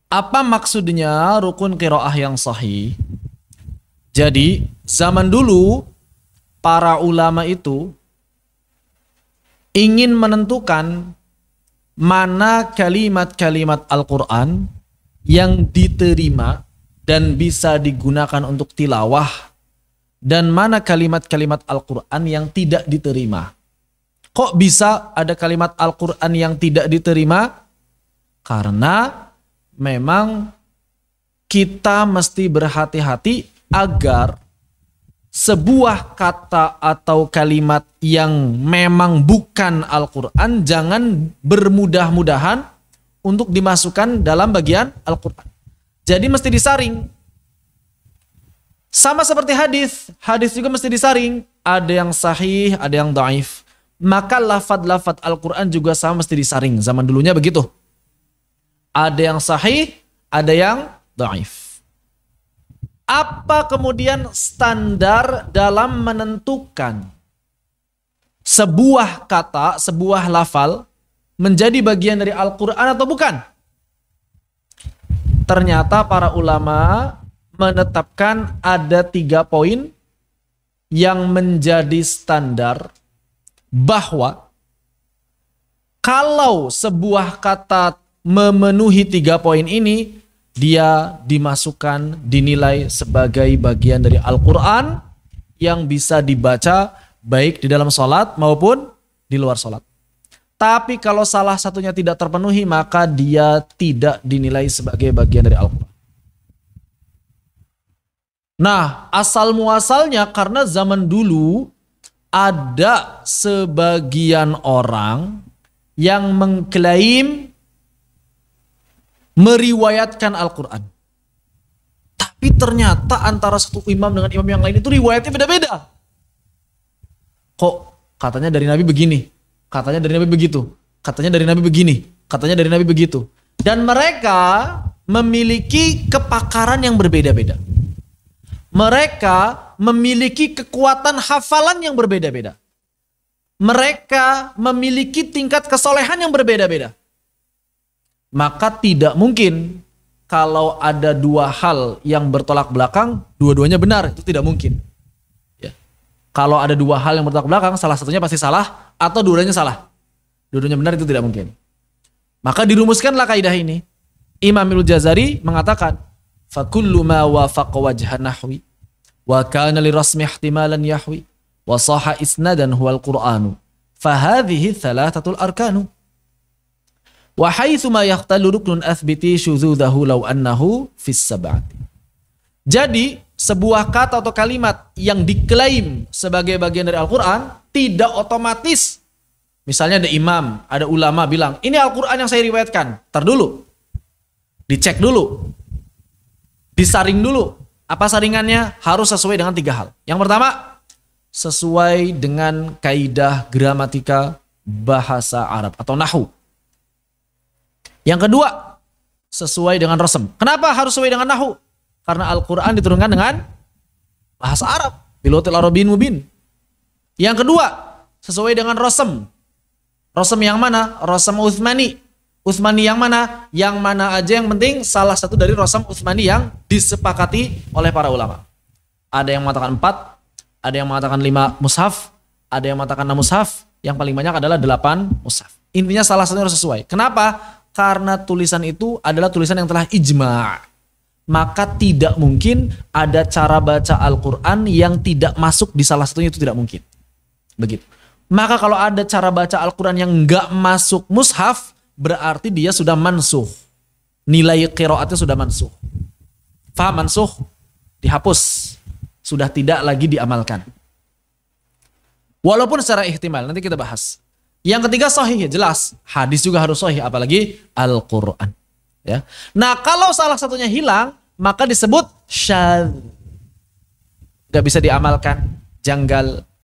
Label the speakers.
Speaker 1: Apa maksudnya rukun qiraah yang sahih? Jadi zaman dulu para ulama itu ingin menentukan mana kalimat-kalimat Al-Quran yang diterima dan bisa digunakan untuk tilawah, dan mana kalimat-kalimat Al-Quran yang tidak diterima. Kok bisa ada kalimat Al-Quran yang tidak diterima? Karena memang kita mesti berhati-hati agar sebuah kata atau kalimat yang memang bukan Al-Quran jangan bermudah-mudahan untuk dimasukkan dalam bagian Al-Quran. Jadi mesti disaring. Sama seperti hadis. Hadis juga mesti disaring. Ada yang sahih, ada yang dhaif. Maka lafad-lafad Al-Quran juga sama mesti disaring. Zaman dulunya begitu. Ada yang sahih, ada yang dhaif. Apa kemudian standar dalam menentukan sebuah kata, sebuah lafal menjadi bagian dari Al-Quran atau bukan? Ternyata para ulama menetapkan ada 3 poin yang menjadi standar bahwa kalau sebuah kata memenuhi 3 poin ini, dia dimasukkan, dinilai sebagai bagian dari Al-Quran yang bisa dibaca baik di dalam sholat maupun di luar sholat. Tapi kalau salah satunya tidak terpenuhi, maka dia tidak dinilai sebagai bagian dari Al-Quran. Nah, asal muasalnya karena zaman dulu ada sebagian orang yang mengklaim meriwayatkan Al-Quran. Tapi ternyata antara satu imam dengan imam yang lain itu riwayatnya beda-beda. Kok katanya dari Nabi begini, katanya dari Nabi begitu, katanya dari Nabi begini, katanya dari Nabi begitu. Dan mereka memiliki kepakaran yang berbeda-beda. Mereka memiliki kekuatan hafalan yang berbeda-beda. Mereka memiliki tingkat kesolehan yang berbeda-beda. Maka tidak mungkin kalau ada 2 hal yang bertolak belakang, dua-duanya benar, itu tidak mungkin. Ya. Kalau ada 2 hal yang bertolak belakang, salah satunya pasti salah, atau dua-duanya salah. Dua-duanya benar, itu tidak mungkin. Maka dirumuskanlah kaidah ini. Imam Al-Jazari mengatakan, fakullu ma wafaqa wajha nahwi wa kana li rasmi ihtimalan yahwi wa sahha isnadan huwal qur'anu fahadhihi thalathatul arkanu wa haitsu ma yahtalu ruknun athbiti syudzudzahu law annahu fis sab'ati. Jadi sebuah kata atau kalimat yang diklaim sebagai bagian dari Al-Quran tidak otomatis, misalnya ada imam, ada ulama bilang ini Al-Quran yang saya riwayatkan, tar dulu, dicek dulu, disaring dulu. Apa saringannya? Harus sesuai dengan 3 hal. Yang pertama, sesuai dengan kaidah gramatika bahasa Arab atau nahwu. Yang kedua, sesuai dengan rasm. Kenapa harus sesuai dengan nahwu? Karena Al-Quran diturunkan dengan bahasa Arab. Bilotil Arabin mubin. Yang kedua, sesuai dengan rasm. Rasm yang mana? Rasm Utsmani. Utsmani yang mana? Yang mana aja, yang penting salah satu dari rasam Utsmani yang disepakati oleh para ulama. Ada yang mengatakan 4, ada yang mengatakan 5 mushaf, ada yang mengatakan 6 mushaf, yang paling banyak adalah 8 mushaf. Intinya salah satunya harus sesuai. Kenapa? Karena tulisan itu adalah tulisan yang telah ijma'. Maka tidak mungkin ada cara baca Al-Quran yang tidak masuk di salah satunya, itu tidak mungkin. Begitu. Maka kalau ada cara baca Al-Quran yang enggak masuk mushaf, berarti dia sudah mansuh. Nilai qiraatnya sudah mansuh. Faham mansuh? Dihapus. Sudah tidak lagi diamalkan. Walaupun secara ihtimal, nanti kita bahas. Yang ketiga sahih, ya jelas. Hadis juga harus sahih, apalagi Al-Quran. Ya. Nah, kalau salah satunya hilang, maka disebut syadz. Gak bisa diamalkan, janggal,